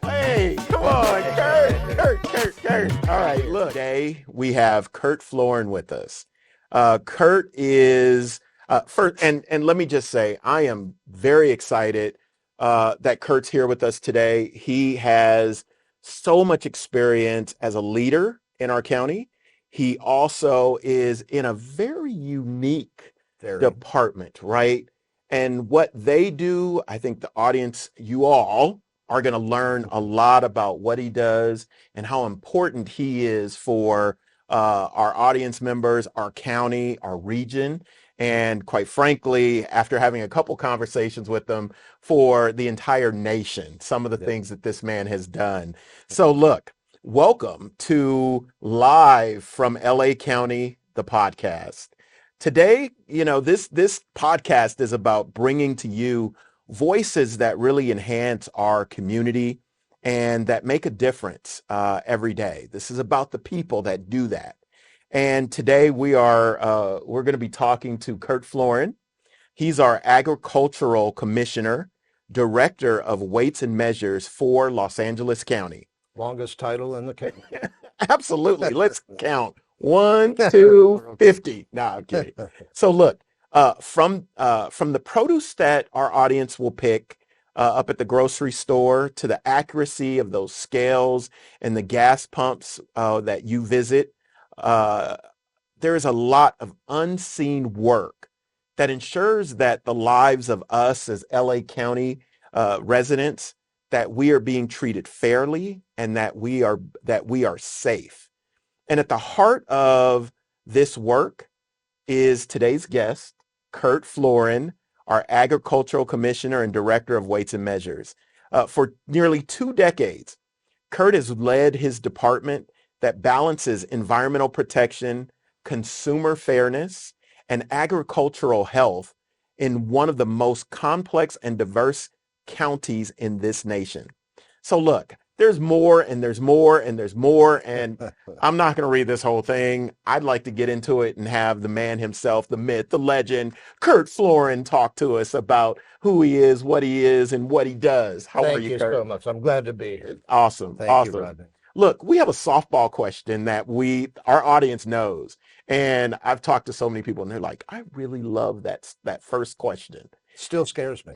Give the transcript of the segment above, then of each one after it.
Hey, come on, Kurt. All right, look. Today we have Kurt Floren with us. Kurt is first, and let me just say, I am very excited that Kurt's here with us today. He has so much experience as a leader in our county. He also is in a very unique department, right? And what they do, I think the audience, you all, are going to learn a lot about what he does and how important he is for our audience members, our county, our region, and quite frankly, after having a couple conversations with them, for the entire nation, some of the things that this man has done. So look, welcome to Live from LA County, the podcast. Today, this podcast is about bringing to you voices that really enhance our community and that make a difference every day. This is about the people that do that. And today we're going to be talking to Kurt Floren. He's our agricultural commissioner, director of weights and measures for Los Angeles County. Longest title in the county. Absolutely. Let's count. 1, 2, 50. No, I'm kidding. So look, from the produce that our audience will pick up at the grocery store to the accuracy of those scales and the gas pumps that you visit, there is a lot of unseen work that ensures that the lives of us as LA County residents, that we are being treated fairly and that we are safe. And at the heart of this work is today's guest, Kurt Floren, our agricultural commissioner and director of weights and measures. For nearly 2 decades, Kurt has led his department that balances environmental protection, consumer fairness, and agricultural health in one of the most complex and diverse counties in this nation. So look, there's more and there's more and there's more, and I'm not going to read this whole thing. I'd like to get into it and have the man himself, the myth, the legend, Kurt Floren, talk to us about who he is, what he is, and what he does. How are you, Kurt? Thank you so much. I'm glad to be here. Awesome. Thank you, Rodney. Look, we have a softball question that our audience knows. And I've talked to so many people and they're like, I really love that first question. Still scares me.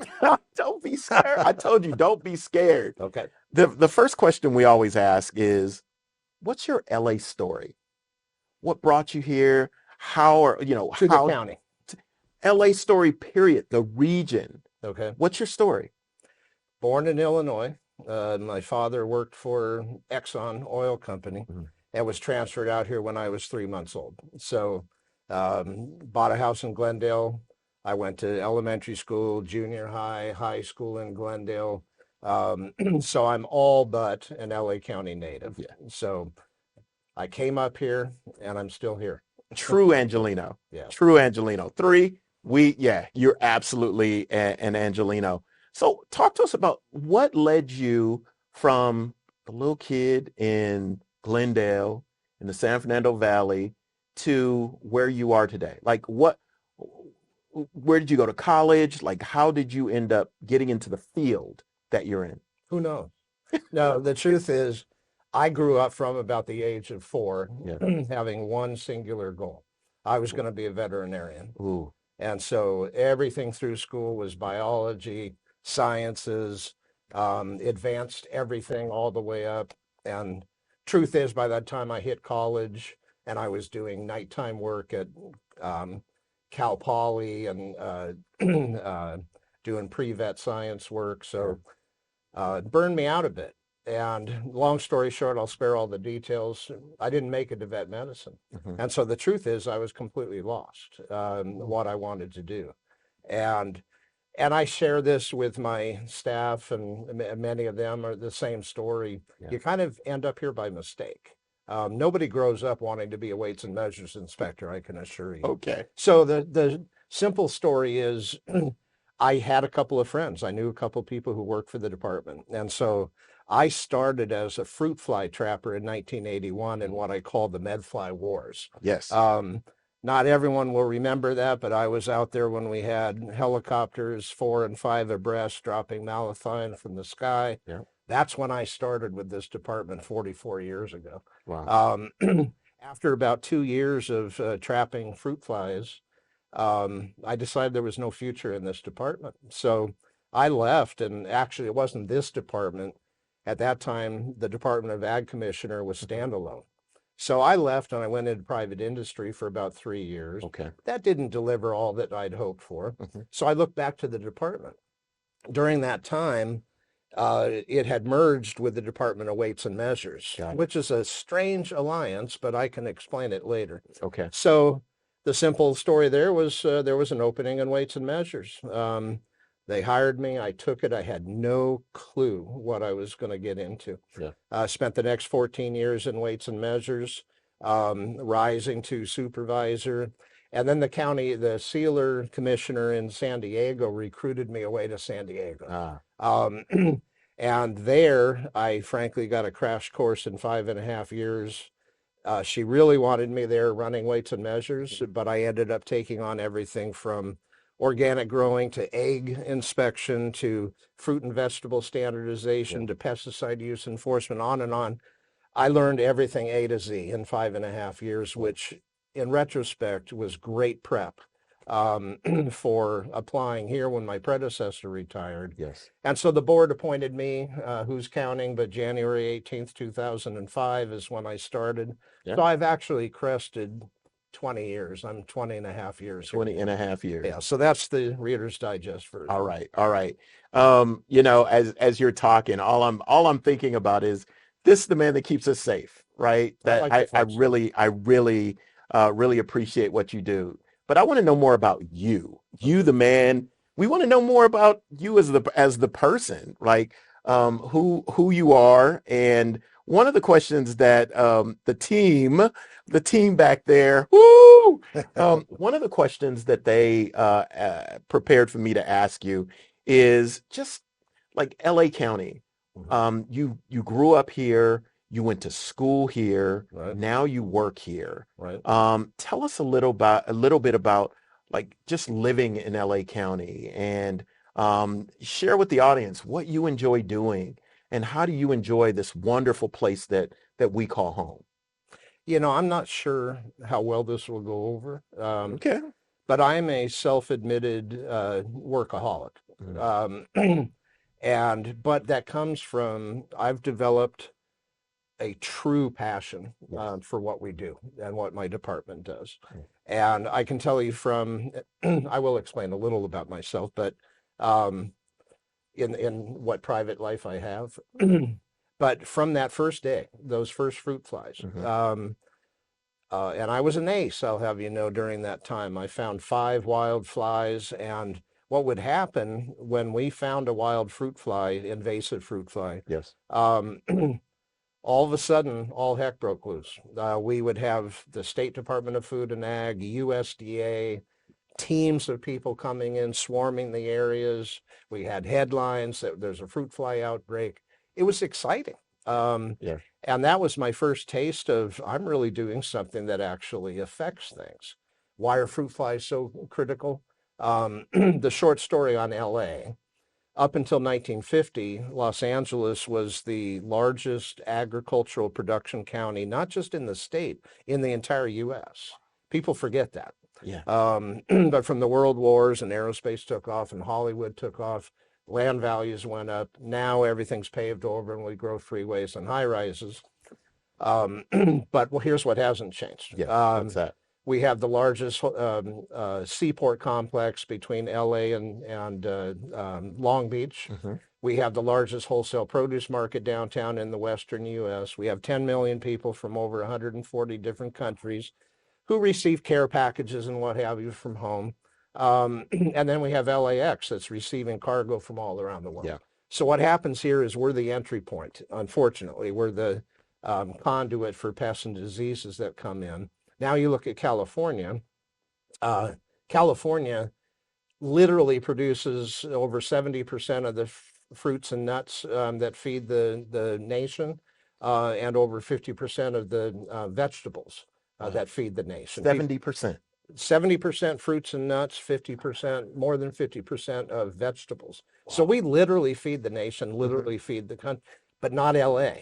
Don't be scared. I told you, don't be scared. Okay. The first question we always ask is, what's your LA story? What brought you here? To the county. LA story, period. The region. Okay. What's your story? Born in Illinois. My father worked for Exxon Oil Company and was transferred out here when I was 3 months old. So bought a house in Glendale. I went to elementary school, junior high, high school in Glendale. So I'm all but an LA County native. Yeah. So I came up here and I'm still here. True Angelino. Yeah. True Angelino. You're absolutely an Angelino. So talk to us about what led you from a little kid in Glendale in the San Fernando Valley to where you are today. Like where did you go to college? Like how did you end up getting into the field that you're in? Who knows? No, the truth is I grew up from about the age of 4 having one singular goal. I was going to be a veterinarian. Ooh. And so everything through school was biology, sciences, advanced everything all the way up. And truth is, by that time I hit college and I was doing nighttime work at Cal Poly and doing pre-vet science work. So it burned me out a bit. And long story short, I'll spare all the details. I didn't make it to vet medicine. And so the truth is I was completely lost what I wanted to do. And I share this with my staff, and many of them are the same story. Yeah. You kind of end up here by mistake. Nobody grows up wanting to be a weights and measures inspector, I can assure you. Okay. So the simple story is I had a couple of friends. I knew a couple of people who worked for the department. And so I started as a fruit fly trapper in 1981 in what I call the medfly wars. Yes. Not everyone will remember that, but I was out there when we had helicopters 4 and 5 abreast dropping malathion from the sky. Yeah. That's when I started with this department 44 years ago. Wow. After about 2 years of trapping fruit flies, I decided there was no future in this department. So I left, and actually it wasn't this department. At that time, the Department of Ag Commissioner was standalone. So I left and I went into private industry for about 3 years. Okay. That didn't deliver all that I'd hoped for. Mhm. So I looked back to the department. During that time, it had merged with the Department of Weights and Measures, Got it. which is a strange alliance, but I can explain it later. Okay. So the simple story there was an opening in Weights and Measures. They hired me. I took it. I had no clue what I was going to get into. Yeah. Spent the next 14 years in Weights and Measures, rising to supervisor. And then the sealer commissioner in San Diego recruited me away to San Diego. Ah. And there, I frankly got a crash course in 5.5 years. She really wanted me there running Weights and Measures, but I ended up taking on everything from organic growing to egg inspection to fruit and vegetable standardization to pesticide use enforcement, on and on. I learned everything A to Z in 5.5 years, which in retrospect was great prep for applying here when my predecessor retired. Yes. And so the board appointed me, who's counting, but January 18th, 2005 is when I started. Yeah. So I've actually crested 20 years. I'm 20 and a half years here. 20 and a half years. Yeah, so that's the Reader's Digest version. All right. All right. As you're talking, all I'm thinking about is this is the man that keeps us safe, right? That like to I think so. really appreciate what you do. But I want to know more about you. You, the man. We want to know more about you as the person, like who you are. And one of the questions that the team back there, woo, one of the questions that they prepared for me to ask you is just like LA County. You grew up here, you went to school here, Right. now you work here. Right. Tell us a little bit about like just living in LA County, and share with the audience what you enjoy doing and how do you enjoy this wonderful place that we call home. I'm not sure how well this will go over. Okay. But I'm a self-admitted workaholic. Mhm. But that comes from, I've developed a true passion Yes. for what we do and what my department does. Mm. And I can tell you I will explain a little about myself, but in what private life I have. But from that first day, those first fruit flies, Mhm. and I was an ace, I'll have you know, during that time. I found 5 wild flies, and what would happen when we found a wild fruit fly, invasive fruit fly, Yes. all of a sudden, all heck broke loose. We would have the State Department of Food and Ag, USDA, teams of people coming in, swarming the areas. We had headlines that there's a fruit fly outbreak. It was exciting. Yeah. And that was my first taste of, I'm really doing something that actually affects things. Why are fruit flies so critical? The short story on LA. Up until 1950, Los Angeles was the largest agricultural production county, not just in the state, in the entire US. People forget that. Yeah. But from the world wars and aerospace took off and Hollywood took off, land values went up. Now everything's paved over and we grow freeways and high rises. But here's what hasn't changed. Yeah. What's that? We have the largest seaport complex between LA and Long Beach. Mhm. We have the largest wholesale produce market downtown in the Western US. We have 10 million people from over 140 different countries who receive care packages and what have you from home. And then we have LAX that's receiving cargo from all around the world. Yeah. So what happens here is we're the entry point. Unfortunately, we're the conduit for pests and diseases that come in. Now you look at California. California literally produces over 70% of the fruits and nuts that feed the nation, and over 50% of the vegetables that feed the nation. 70%. 70% fruits and nuts, 50%, more than 50% of vegetables. So we literally feed the nation, literally feed the country, but not LA.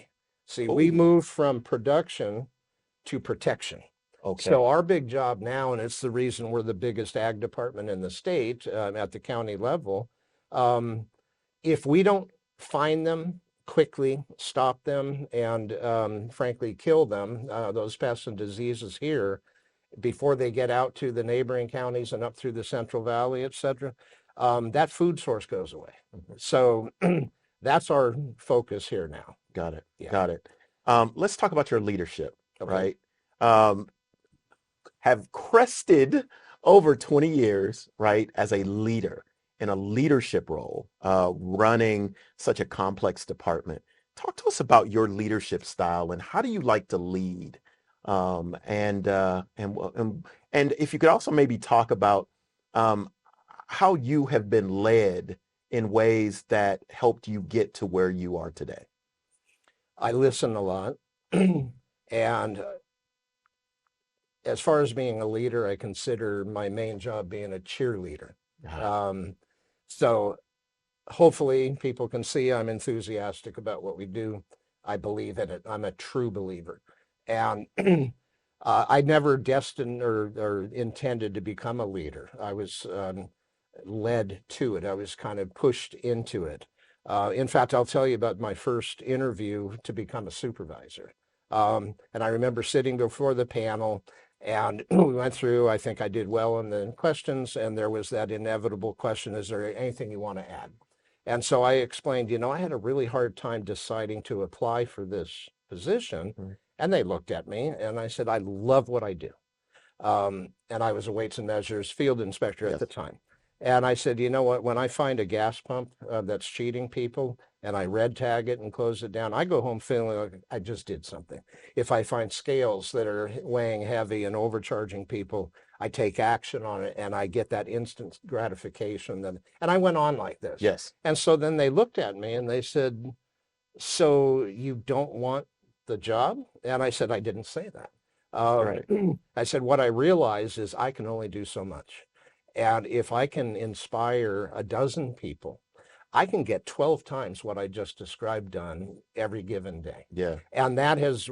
See, we moved from production to protection. Okay. So our big job now, and it's the reason we're the biggest ag department in the state at the county level, if we don't find them quickly, stop them, and frankly kill them, those pests and diseases here, before they get out to the neighboring counties and up through the Central Valley, et cetera, that food source goes away. So that's our focus here now. Got it. Yeah. Got it. Let's talk about your leadership, Okay. right? Have crested over 20 years, right, as a leader in a leadership role, running such a complex department. Talk to us about your leadership style and how do you like to lead? And if you could also maybe talk about how you have been led in ways that helped you get to where you are today. I listen a lot. And as far as being a leader, I consider my main job being a cheerleader. So hopefully people can see I'm enthusiastic about what we do. I believe in it. I'm a true believer. And I never destined or intended to become a leader. I was led to it. I was kind of pushed into it. In fact, I'll tell you about my first interview to become a supervisor. And I remember sitting before the panel and we went through, I think I did well in the questions, and there was that inevitable question, is there anything you want to add? And so I explained, I had a really hard time deciding to apply for this position. And they looked at me and I said, I love what I do. And I was a weights and measures field inspector at the time. And I said, you know what, when I find a gas pump that's cheating people and I red tag it and close it down, I go home feeling like I just did something. If I find scales that are weighing heavy and overcharging people, I take action on it and I get that instant gratification. And I went on like this. Yes. And so then they looked at me and they said, so you don't want the job? And I said, I didn't say that. Right. I said, what I realize is I can only do so much. And if I can inspire a dozen people, I can get 12 times what I just described done every given day. Yeah. And that has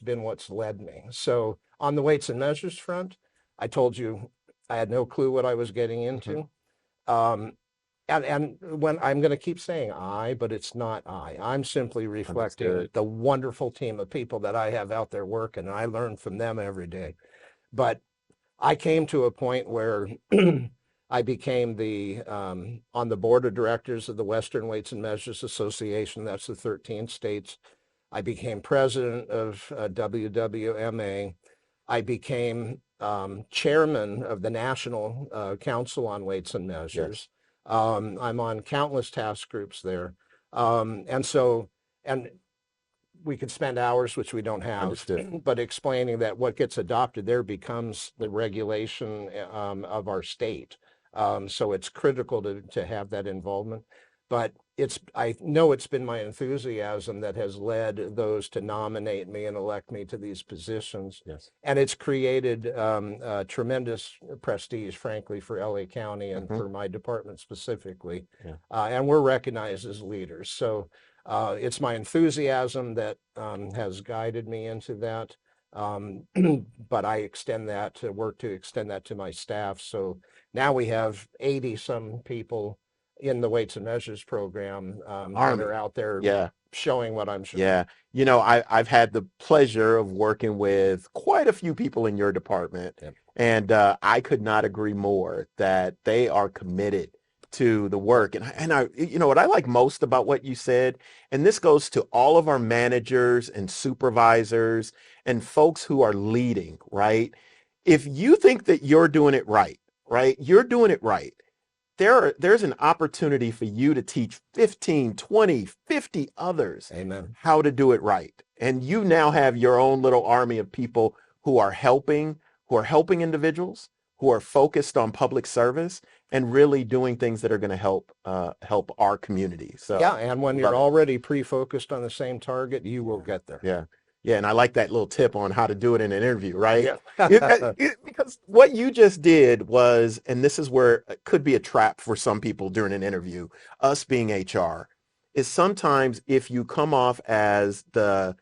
been what's led me. So on the weights and measures front, I told you I had no clue what I was getting into. And when I'm going to keep saying I, but it's not I. I'm simply reflecting the wonderful team of people that I have out there working, and I learn from them every day. But I came to a point where I became on the board of directors of the Western Weights and Measures Association. That's the 13 states. I became president of WWMA. I became chairman of the National Council on Weights and Measures. Yes. I'm on countless task groups there. And we could spend hours, which we don't have, but explaining that what gets adopted there becomes the regulation of our state. So it's critical to have that involvement. But I know it's been my enthusiasm that has led those to nominate me and elect me to these positions. Yes. And it's created tremendous prestige, frankly, for LA County and for my department specifically. Yeah. And we're recognized as leaders. So it's my enthusiasm that has guided me into that. But I extend that to my staff. So now we have 80 some people in the weights and measures program that are out there showing what I'm showing. Yeah. I've had the pleasure of working with quite a few people in your department. Yep. And I could not agree more that they are committed to the work. And I, what I like most about what you said, and this goes to all of our managers and supervisors and folks who are leading, right? If you think that you're doing it right, you're doing it right. There's an opportunity for you to teach 15, 20, 50 others how to do it right. And you now have your own little army of people who are helping individuals, who are focused on public service and really doing things that are going to help our community. So yeah, and when you're already pre-focused on the same target, you will get there. Yeah. Yeah, and I like that little tip on how to do it in an interview, right? Yeah. Because what you just did was, and this is where it could be a trap for some people during an interview, us being HR, is sometimes if you come off as the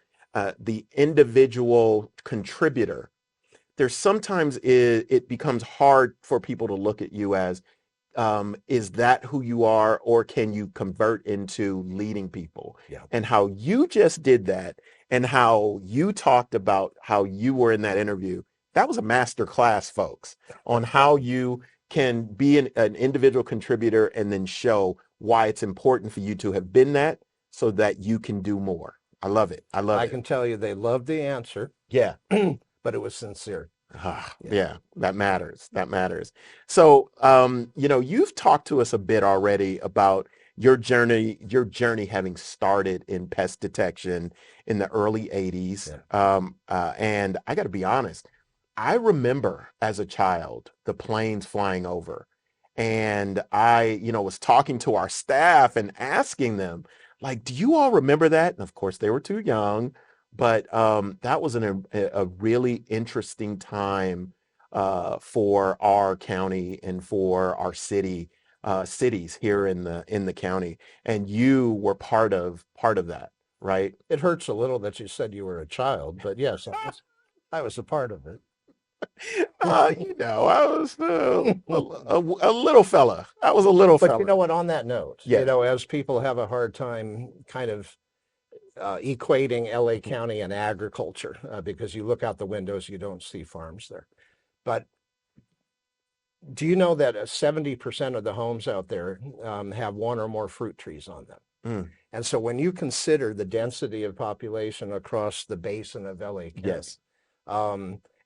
individual contributor, there's sometimes it becomes hard for people to look at you as is that who you are, or can you convert into leading people? Yeah. And how you just did that, and how you talked about how you were in that interview, that was a master class, folks, on how you can be an individual contributor and then show why it's important for you to have been that so that you can do more. I love it. I love I it. can tell you they loved the answer, Yeah. but it was sincere. Yeah. Yeah, that matters. That matters. So, you've talked to us a bit already about your journey having started in pest detection in the early 80s. Yeah. And I got to be honest, I remember as a child the planes flying over. And I, was talking to our staff and asking them, like, do you all remember that? And of course, they were too young. But that was a really interesting time for our county and for our cities here in the county. And you were part of that, right? It hurts a little that you said you were a child, but yes, I was a part of it. I was a little fella. I was a little But you fella. know what, on that note, Yes. as people have a hard time kind of equating LA County and agriculture, because you look out the windows, you don't see farms there. But do you know that 70% of the homes out there have one or more fruit trees on them? Mm, And so when you consider the density of population across the basin of LA County, yes.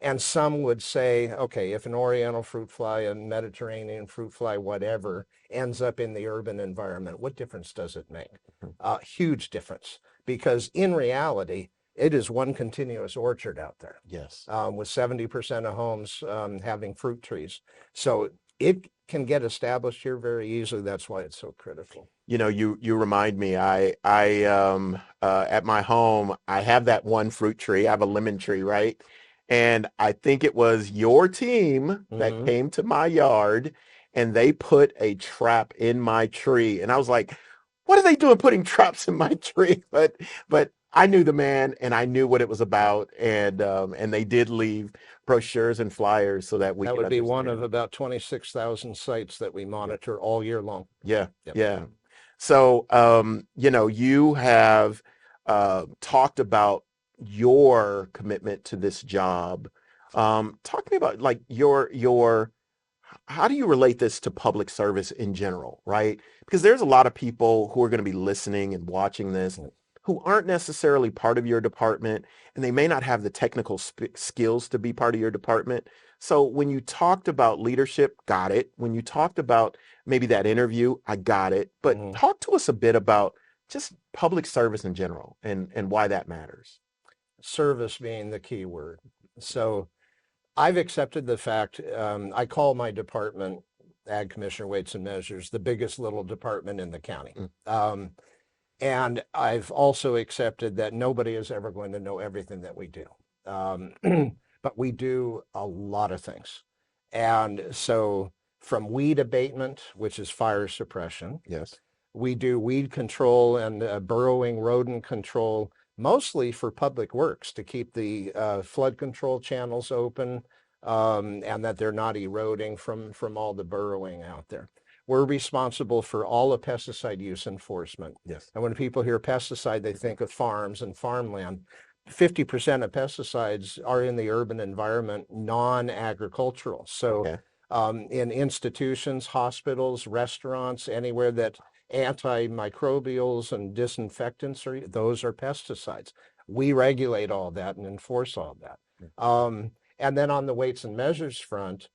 And some would say, okay, if an Oriental fruit fly, a Mediterranean fruit fly, whatever, ends up in the urban environment, what difference does it make? Huge difference, because in reality, it is one continuous orchard out there, Yes. with 70% of homes having fruit trees. So it can get established here very easily. That's why it's so critical. You remind me. I at my home I have that one fruit tree. I have a lemon tree, right? And I think it was your team that Mhm. came to my yard and they put a trap in my tree. And I was like, what are they doing putting traps in my tree? But I knew the man and I knew what it was about. And they did leave brochures and flyers so that we That could would be one of understand. about 26,000 sites that we Yeah. monitor all year long. Yeah. Yep. Yeah. So, you have talked about your commitment to this job. Talk to me about like how do you relate this to public service in general, right? Because there's a lot of people who are going to be listening and watching this who aren't necessarily part of your department, and they may not have the technical skills to be part of your department. So when you talked about leadership, got it. When you talked about maybe that interview, I got it. But Mhm. talk to us a bit about just public service in general and why that matters. Service being the key word. So I've accepted the fact, I call my department, Ag Commissioner Weights and Measures, the biggest little department in the county. Mm, And I've also accepted that nobody is ever going to know everything that we do. Um, but we do a lot of things. And so from weed abatement, which is fire suppression, yes. we do weed control and burrowing rodent control, mostly for public works to keep the flood control channels open, and that they're not eroding from all the burrowing out there. We're responsible for all the pesticide use enforcement. Yes. And when people hear pesticide, they think of farms and farmland. 50% of pesticides are in the urban environment, non-agricultural. So Okay. in institutions, hospitals, restaurants, anywhere that antimicrobials and disinfectants those are pesticides. We regulate all that and enforce all that. And then on the weights and measures front,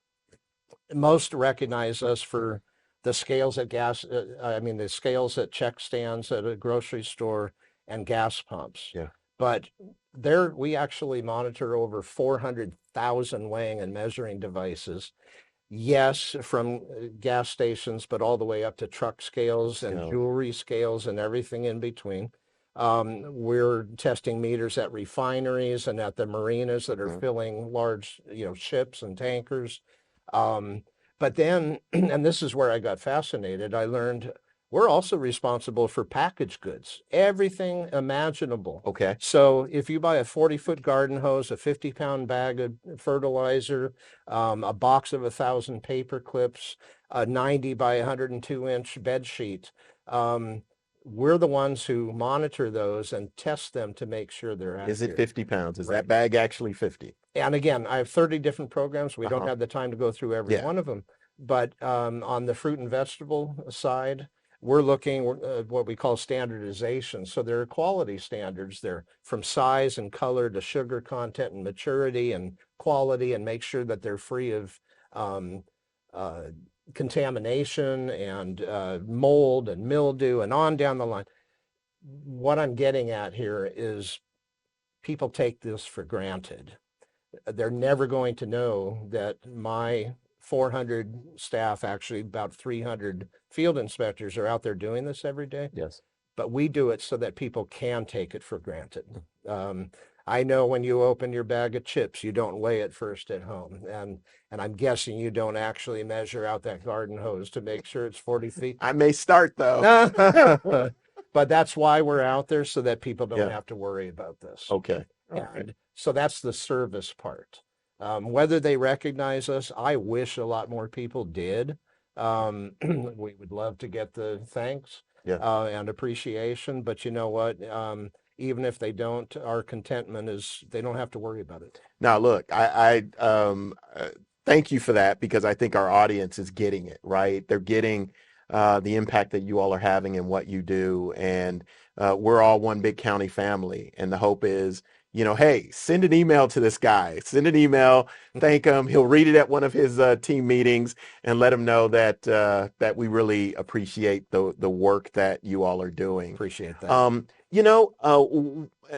most recognize us for the scales at the scales at check stands at a grocery store and gas pumps. Yeah. But there, we actually monitor over 400,000 weighing and measuring devices. Yes, from gas stations, but all the way up to truck scales and Scales. jewelry scales and everything in between. We're testing meters at refineries and at the marinas that are Mhm. filling large, ships and tankers. Um, but then, and this is where I got fascinated, I learned we're also responsible for packaged goods, everything imaginable. Okay. So if you buy a 40-foot garden hose, a 50-pound bag of fertilizer, a box of 1,000 paper clips, a 90 by 102-inch bed sheet, we're the ones who monitor those and test them to make sure they're Is it accurate. 50 pounds? Is Right. that bag actually 50? And again, I have 30 different programs. We don't Uh-huh. have the time to go through every Yeah. one of them. But on the fruit and vegetable side, we're looking at what we call standardization. So there are quality standards there from size and color to sugar content and maturity and quality, and make sure that they're free of um, uh, contamination and mold and mildew and on down the line. What I'm getting at here is people take this for granted. They're never going to know that my 400 staff, actually about 300 field inspectors, are out there doing this every day. Yes. But we do it so that people can take it for granted. Um, I know when you open your bag of chips, you don't weigh it first at home. And I'm guessing you don't actually measure out that garden hose to make sure it's 40 feet. I may start though. But that's why we're out there, so that people don't Yeah. have to worry about this. Okay. All right. And so that's the service part. Whether they recognize us, I wish a lot more people did. We would love to get the thanks Yeah. and appreciation, but you know what? Even if they don't, our contentment is they don't have to worry about it. Now, look, thank you for that, because I think our audience is getting it, right? They're getting the impact that you all are having in what you do. And we're all one big county family. And the hope is, hey, send an email to this guy, send an email, thank him. He'll read it at one of his team meetings and let him know that we really appreciate the work that you all are doing. Appreciate that.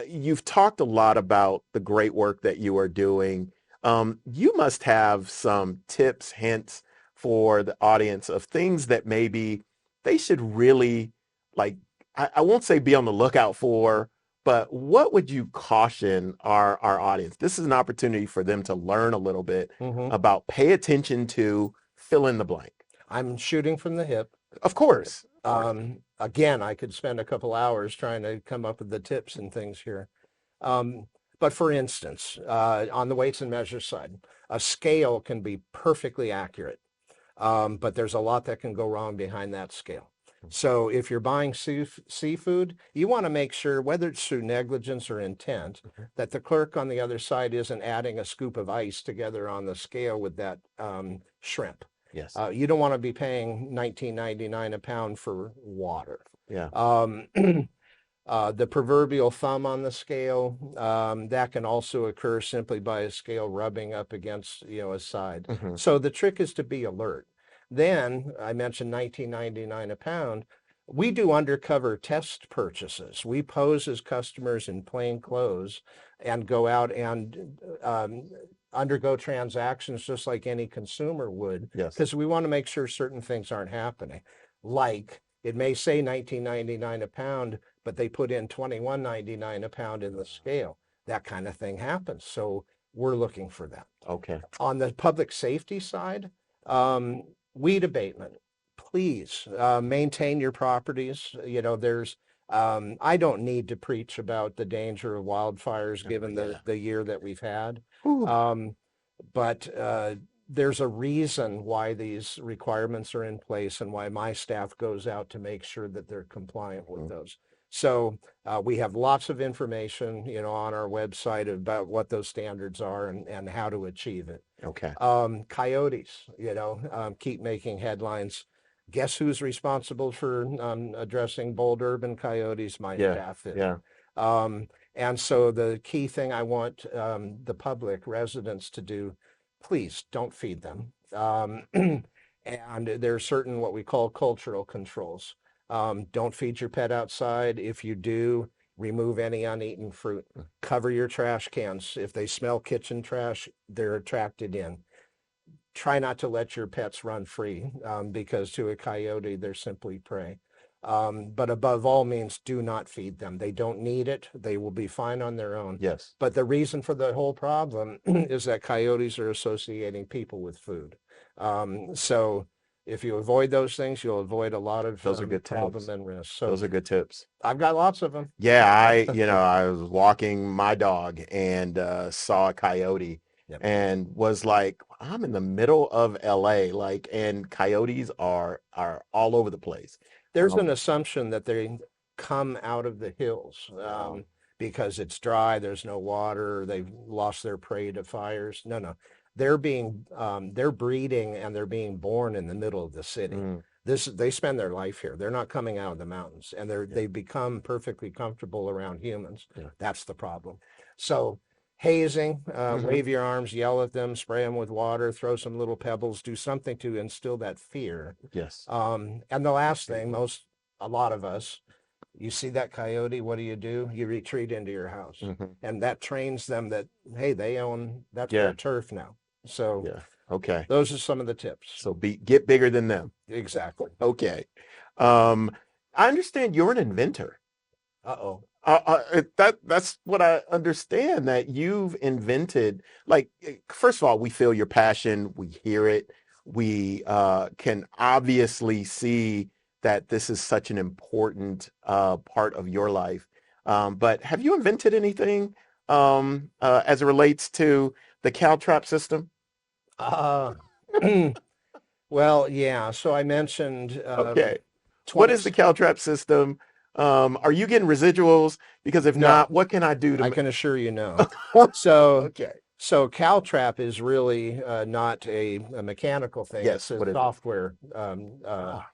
You've talked a lot about the great work that you are doing. You must have some tips, hints for the audience of things that maybe they should really, like, I won't say be on the lookout for, but what would you caution our audience? This is an opportunity for them to learn a little bit about pay attention to fill in the blank. I'm shooting from the hip. Of course. Again, I could spend a couple hours trying to come up with the tips and things here. But for instance, on the weights and measures side, a scale can be perfectly accurate, but there's a lot that can go wrong behind that scale. So if you're buying seafood, you want to make sure, whether it's through negligence or intent, that the clerk on the other side isn't adding a scoop of ice together on the scale with that shrimp. Yes. You don't want to be paying $19.99 a pound for water. Yeah. The proverbial thumb on the scale, that can also occur simply by a scale rubbing up against, a side. So the trick is to be alert. Then I mentioned $19.99 a pound. We do undercover test purchases. We pose as customers in plain clothes and go out and undergo transactions just like any consumer would, Yes. because we want to make sure certain things aren't happening. Like, it may say $19.99 a pound, but they put in $21.99 a pound in the scale. That kind of thing happens. So we're looking for that. Okay. On the public safety side, weed abatement. Please maintain your properties. I don't need to preach about the danger of wildfires given the year that we've had. But there's a reason why these requirements are in place and why my staff goes out to make sure that they're compliant with those. So we have lots of information, on our website about what those standards are and how to achieve it. Okay. Coyotes, keep making headlines. Guess who's responsible for addressing bold urban coyotes? My staff is. Yeah. And so the key thing I want the public residents to do, please don't feed them. And there are certain what we call cultural controls. Don't feed your pet outside. If you do, remove any uneaten fruit. Cover your trash cans. If they smell kitchen trash, they're attracted in. Try not to let your pets run free because to a coyote, they're simply prey. But above all means, do not feed them. They don't need it. They will be fine on their own. Yes. But the reason for the whole problem is that coyotes are associating people with food. So if you avoid those things, you'll avoid a lot of Those are good problem tips. and risk. So Those are good tips. I've got lots of them. Yeah, I was walking my dog and saw a coyote Yep. and was like, I'm in the middle of LA, like, and coyotes are all over the place. There's an Um, assumption that they come out of the hills wow. because it's dry, there's no water, they've lost their prey to fires. No, no, they're breeding and they're being born in the middle of the city. Mm, They spend their life here. They're not coming out of the mountains, and yeah, they've become perfectly comfortable around humans. yeah. That's the problem. So hazing, Hmm. wave your arms, yell at them, spray them with water, throw some little pebbles, do something to instill that fear. Yes. And the last thing, a lot of us, you see that coyote, what do? You retreat into your house. Hmm. And that trains them that, hey, that's Yeah. their turf now. So Yeah. Okay. those are some of the tips. So get bigger than them. Exactly. Okay. Um, I understand you're an inventor. Uh-oh. That's what I understand, that you've invented, like, first of all, we feel your passion, we hear it, we can obviously see that this is such an important part of your life. But have you invented anything as it relates to the cow trap system? Uh, well, yeah. So I mentioned Okay. What 20. is the cow trap system? Are you getting residuals? Because if No, not, what can I do to I make? can assure you no. So Okay. So CalTrap is really not a mechanical thing. It's Yes. a What is it? software Ah,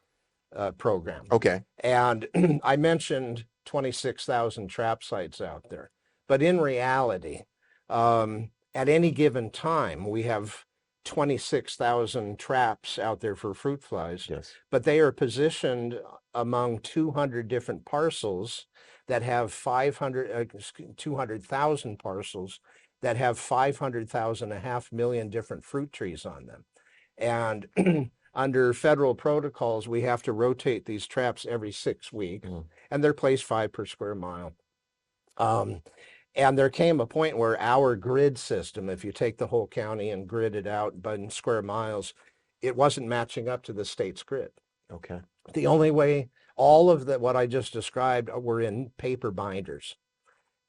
program. okay. And I mentioned 26,000 trap sites out there. But in reality, at any given time, we have 26,000 traps out there for fruit flies, Yes. but they are positioned among 200 different parcels that have 200,000 parcels that have 500,000, a half million different fruit trees on them. And under federal protocols, we have to rotate these traps every 6 weeks, Mm. and they're placed 5 per square mile. Um, and there came a point where our grid system, if you take the whole county and grid it out but in square miles, it wasn't matching up to the state's grid. Okay. The only way, all of what I just described were in paper binders.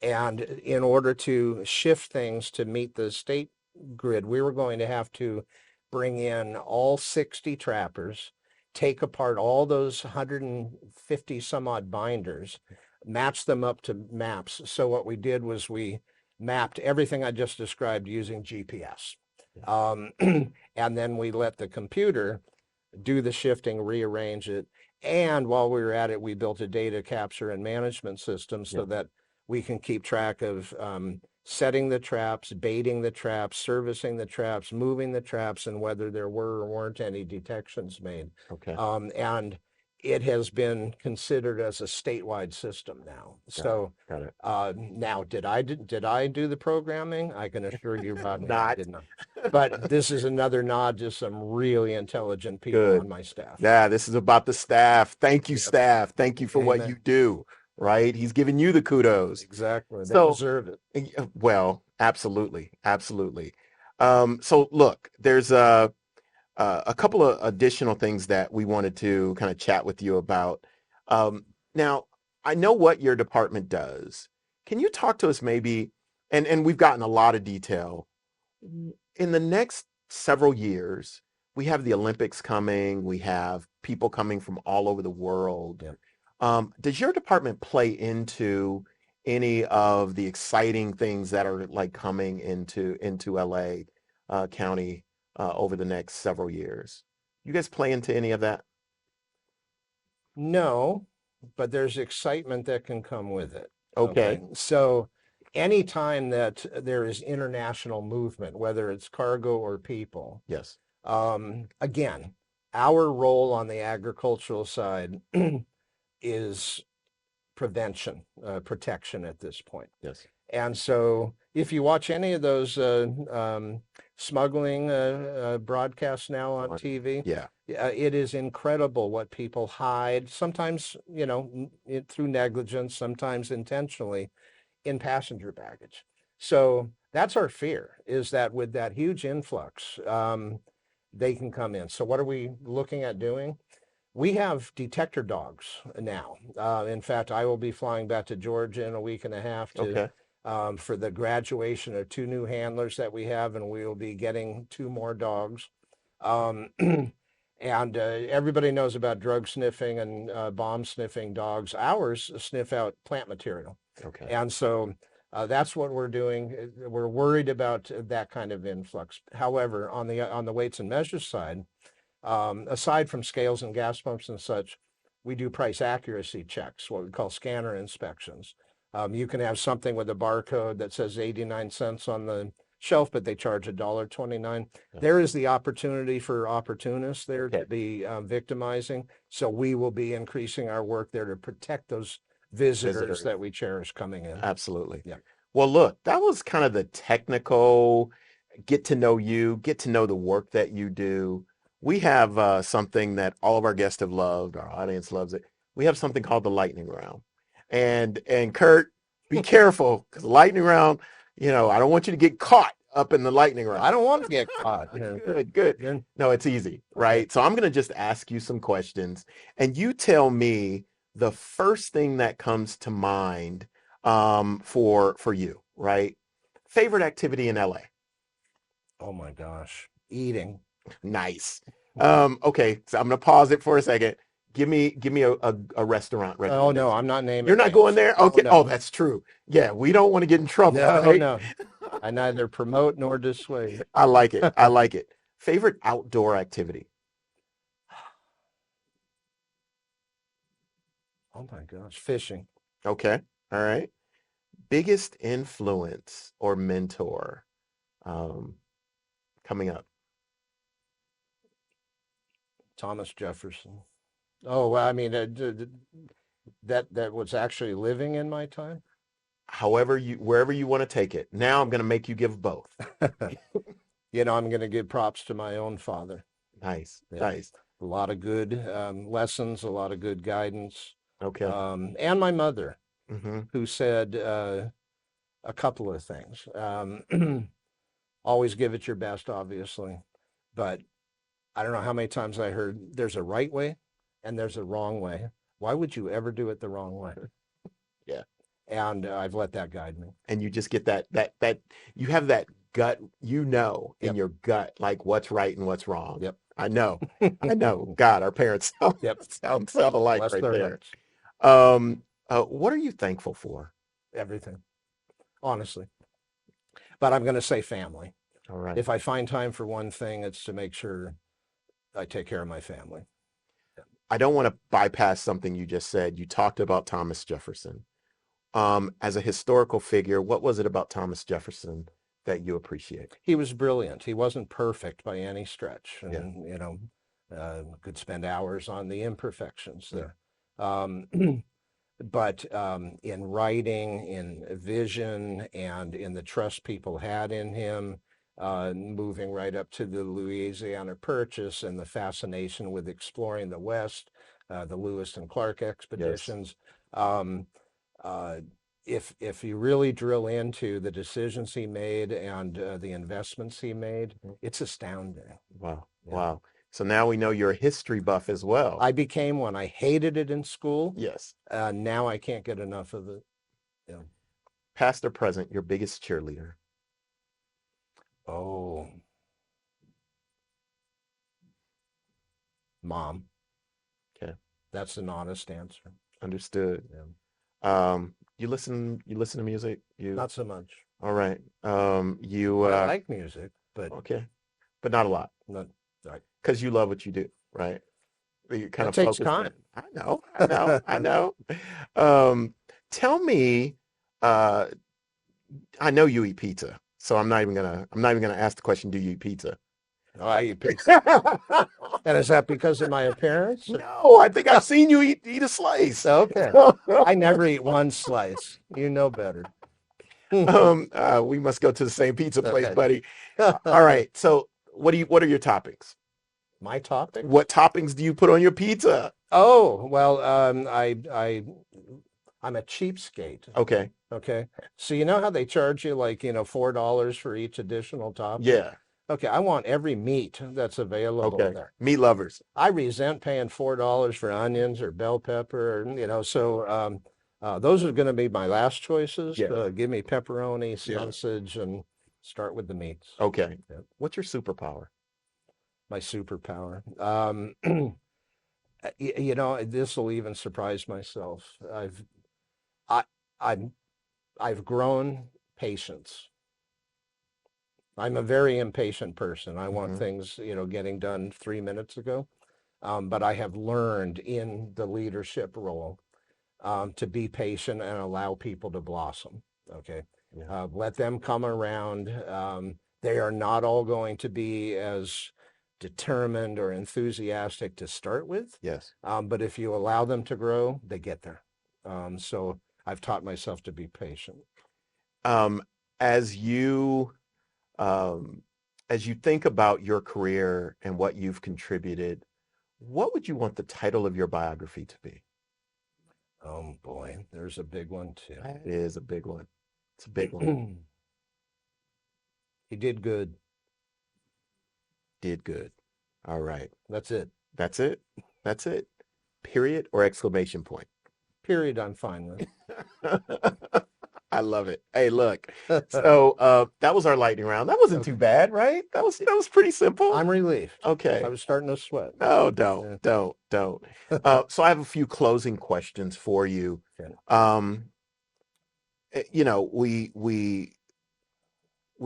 And in order to shift things to meet the state grid, we were going to have to bring in all 60 trappers, take apart all those 150 some odd binders, match them up to maps. So what we did was we mapped everything I just described using GPS. Um, and then we let the computer do the shifting, rearrange it. And while we were at it, we built a data capture and management system so Yeah. that we can keep track of setting the traps, baiting the traps, servicing the traps, moving the traps, and whether there were or weren't any detections made. Okay. And it has been considered as a statewide system now. So Got it. now, did I do the programming? I can assure you, Rodney, I Not did not. But this is another nod to some really intelligent people good. on my staff. Yeah, this is about the staff. Thank you, Yep. staff. Thank you for what you Amen. do, right? He's giving you the kudos. Exactly. They So, deserve it. well, absolutely, absolutely. So look, there's a couple of additional things that we wanted to kind of chat with you about. Now, I know what your department does. Can you talk to us maybe, and we've gotten a lot of detail. In the next several years, we have the Olympics coming, we have people coming from all over the world. Yep. Does your department play into any of the exciting things that are like coming into LA County over the next several years? You guys play into any of that? No, but there's excitement that can come with it. Okay. So anytime that there is international movement, whether it's cargo or people, Yes. again, our role on the agricultural side is prevention, protection at this point. Yes. And so if you watch any of those smuggling broadcasts now on TV, Yeah. it is incredible what people hide, sometimes, through negligence, sometimes intentionally, in passenger baggage. So that's our fear, is that with that huge influx, they can come in. So what are we looking at doing? We have detector dogs now. In fact, I will be flying back to Georgia in a week and a half to Okay. for the graduation of 2 new handlers that we have, and we will be getting 2 more dogs. Um, and everybody knows about drug sniffing and bomb sniffing dogs. Ours sniff out plant material, Okay. and so that's what we're doing. We're worried about that kind of influx. However, on the weights and measures side, aside from scales and gas pumps and such, we do price accuracy checks, what we call scanner inspections. You can have something with a barcode that says 89 cents on the shelf, but they charge $1.29. Yeah. There is the opportunity for opportunists there Okay. to be victimizing. So we will be increasing our work there to protect those visitors that we cherish coming in. Absolutely. Yeah. Well, look, that was kind of the technical, get to know you, get to know the work that you do. We have something that all of our guests have loved, our audience loves it. We have something called the lightning round. And Kurt, be careful, because lightning round, I don't want you to get caught up in the lightning round. I don't want to get caught. Good. No, it's easy, right? So I'm going to just ask you some questions, and you tell me the first thing that comes to mind for you, right? Favorite activity in LA? Oh my gosh, eating. Nice. Okay, so I'm gonna pause it for a second. Give me a restaurant Oh recommendation. no, I'm not naming You're not names. going there? Oh, Okay. no. Oh, that's true. Yeah, we don't want to get in trouble, No, right? no. I neither promote nor dissuade. I like it. I like it. Favorite outdoor activity? Oh my gosh, fishing. Okay. All right. Biggest influence or mentor um, coming up? Thomas Jefferson. Oh, well, I mean, that was actually living in my time. Wherever you want to take it. Now I'm going to make you give both. I'm going to give props to my own father. Nice. Yeah. Nice. A lot of good lessons, a lot of good guidance. Okay. And my mother, Mm-hmm. who said a couple of things. Always give it your best, obviously, but I don't know how many times I heard there's a right way and there's a wrong way. Why would you ever do it the wrong way? Yeah. And I've let that guide me. And you just get that you have that gut, in Yep. your gut, like what's right and what's wrong. Yep. I know. I know. God, our parents Yep. sound alike Bless right their there. hearts. What are you thankful for? Everything, honestly. But I'm going to say family. All right. If I find time for one thing, it's to make sure I take care of my family. I don't want to bypass something you just said. You talked about Thomas Jefferson. As a historical figure, what was it about Thomas Jefferson that you appreciate? He was brilliant. He wasn't perfect by any stretch, and could spend hours on the imperfections there. But in writing, in vision, and in the trust people had in him, moving right up to the Louisiana Purchase and the fascination with exploring the West, the Lewis and Clark expeditions. If you really drill into the decisions he made and the investments he made, it's astounding. Wow. Yeah. Wow. So now we know you're a history buff as well. I became one. I hated it in school. Yes. Now I can't get enough of it. Yeah. Past or present, your biggest cheerleader? Oh, Mom. Okay. That's an honest answer. Understood. Yeah. You listen to music? Not so much. All right. I like music, but okay. But not a lot. not right. Because you love what you do, right? You kind It of takes focus time. I know. I know. Tell me, I know you eat pizza, so I'm not even gonna ask the question, do you eat pizza? Oh, I eat pizza. And is that because of my appearance? No, I think I've seen you eat a slice. Okay. I never eat one slice. You know better. We must go to the same pizza place, Okay. buddy. All right. So what are your toppings? My topics? What toppings do you put on your pizza? Oh, well, I'm a cheapskate. Okay. Okay. So you know how they charge you like, $4 for each additional topping? Yeah. Okay, I want every meat that's available Okay. there. Meat lovers. I resent paying $4 for onions or bell pepper, so those are going to be my last choices. Yes. Give me pepperoni, Yeah. sausage, and start with the meats. Okay. Yep. What's your superpower? My superpower. This will even surprise myself. I, I'm, I've grown patience. I'm a very impatient person. I want Hmm. things, getting done 3 minutes ago. But I have learned in the leadership role to be patient and allow people to blossom. Okay. Yeah. Let them come around. They are not all going to be as determined or enthusiastic to start with. Yes. But if you allow them to grow, they get there. So I've taught myself to be patient. Um, as you um, as you think about your career and what you've contributed, what would you want the title of your biography to be? Oh boy, there's a big one too. That is a big one. It's a big one. He did good. Did good. All right. That's it. That's it. That's it. Period or exclamation point. Period. I'm fine with. I love it. Hey, look. So that was our lightning round. That wasn't too Okay. bad, right? That was pretty simple. I'm relieved. I Okay. was starting to sweat. No, don't, Yeah. don't. So I have a few closing questions for you. Okay. Um, you know, we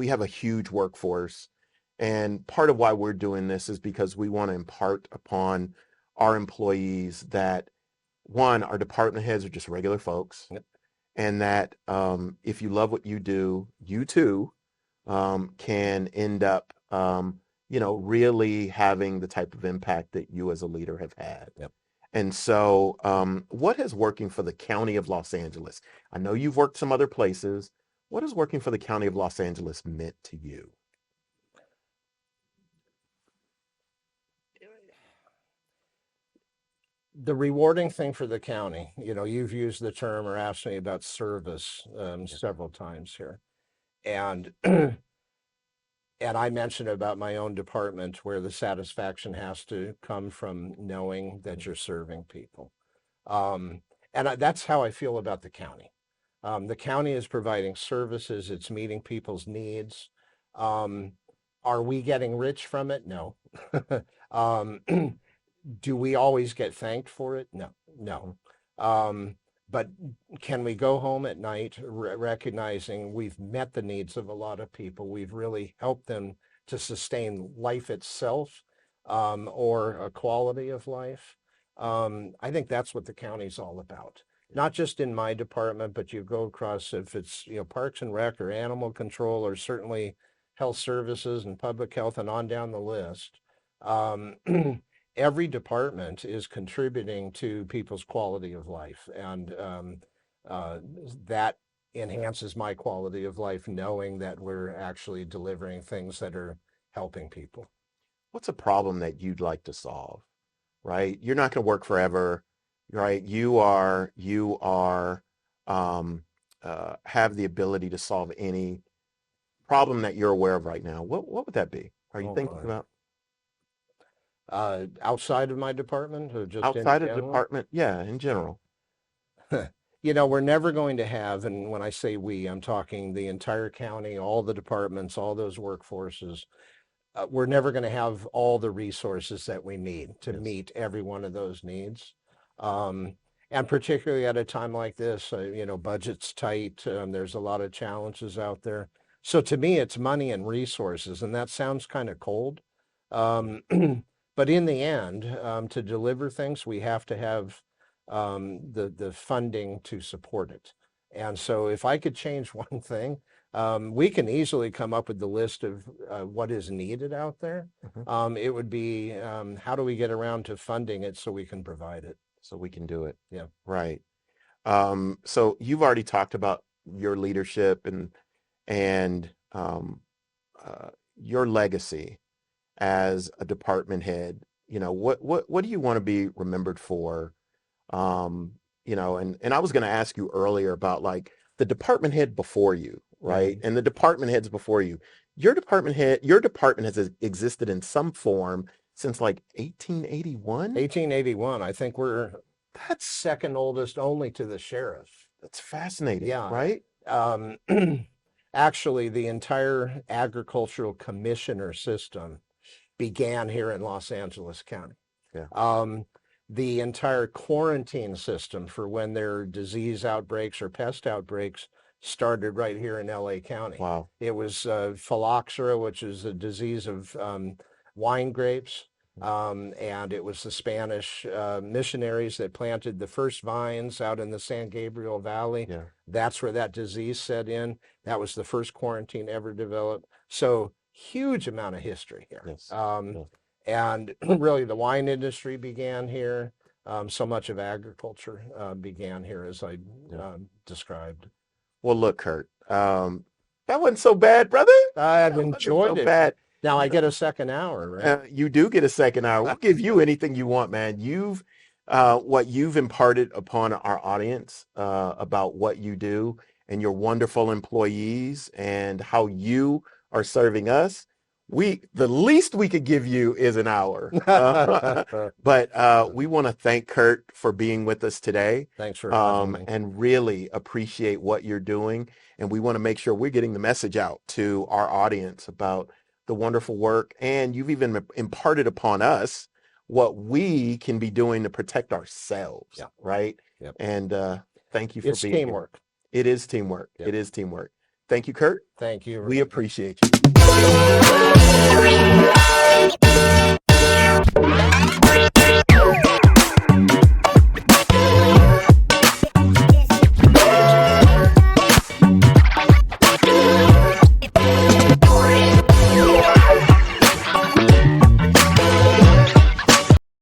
have a huge workforce, and part of why we're doing this is because we want to impart upon our employees that one, our department heads are just regular folks, Yep. and that if you love what you do, you too can end up, really having the type of impact that you as a leader have had. Yep. And so, what is working for the County of Los Angeles? I know you've worked some other places. What is working for the County of Los Angeles meant to you? The rewarding thing for the county, you've used the term or asked me about service Yeah. several times here. And and I mentioned about my own department where the satisfaction has to come from knowing that you're serving people. Um, that's how I feel about the county. The county is providing services, it's meeting people's needs. Um, are we getting rich from it? No. um, do we always get thanked for it? No, no. Um, but can we go home at night recognizing we've met the needs of a lot of people? We've really helped them to sustain life itself, or a quality of life. I think that's what the county's all about. Not just in my department, but you go across if it's, Parks and Rec or animal control or certainly health services and public health and on down the list. Um, every department is contributing to people's quality of life. And uh, that enhances my quality of life, knowing that we're actually delivering things that are helping people. What's a problem that you'd like to solve? Right? You're not going to work forever, right? You are have the ability to solve any problem that you're aware of right now. What would that be? Are you Oh, thinking boy. about Outside of my department or just in outside of the general? department? Yeah, in general. We're never going to have, and when I say we, I'm talking the entire county, all the departments, all those workforces. We're never going to have all the resources that we need to Yes. meet every one of those needs. Um, and particularly at a time like this, budget's tight. There's a lot of challenges out there. So to me, it's money and resources, and that sounds kind of cold. Um, but in the end, to deliver things, we have to have the funding to support it. And so if I could change one thing, we can easily come up with the list of what is needed out there. Mhm. It would be how do we get around to funding it so we can provide it? So we can do it. Yeah. Right. So you've already talked about your leadership and your legacy as a department head. What do you want to be remembered for? And I was going to ask you earlier about like the department head before you, right? And the department heads before you. Your department has existed in some form since like 1881. 1881. I think we're That's second oldest only to the sheriff. that's fascinating, Yeah. right? Um, actually, the entire agricultural commissioner system began here in Los Angeles County. Yeah. The entire quarantine system for when there are disease outbreaks or pest outbreaks started right here in LA County. Wow. It was phylloxera, which is a disease of wine grapes. And it was the Spanish missionaries that planted the first vines out in the San Gabriel Valley. Yeah. That's where that disease set in. That was the first quarantine ever developed. So huge amount of history here. Yes. And really the wine industry began here. So much of agriculture began here, as I described. Well, look, Kurt, that wasn't so bad, brother. I've That wasn't enjoyed so it. bad. Now I get a second hour, right? You do get a second hour. We'll give you anything you want, man. What you've imparted upon our audience about what you do and your wonderful employees and how you are serving us. The least we could give you is an hour. But we want to thank Kurt for being with us today. Thanks for having me. And really appreciate what you're doing. And we want to make sure we're getting the message out to our audience about the wonderful work. And you've even imparted upon us what we can be doing to protect ourselves, right? Yep. And thank you for being teamwork. Here. It is teamwork. Yep. It is teamwork. Thank you, Kurt. Thank you. We appreciate you.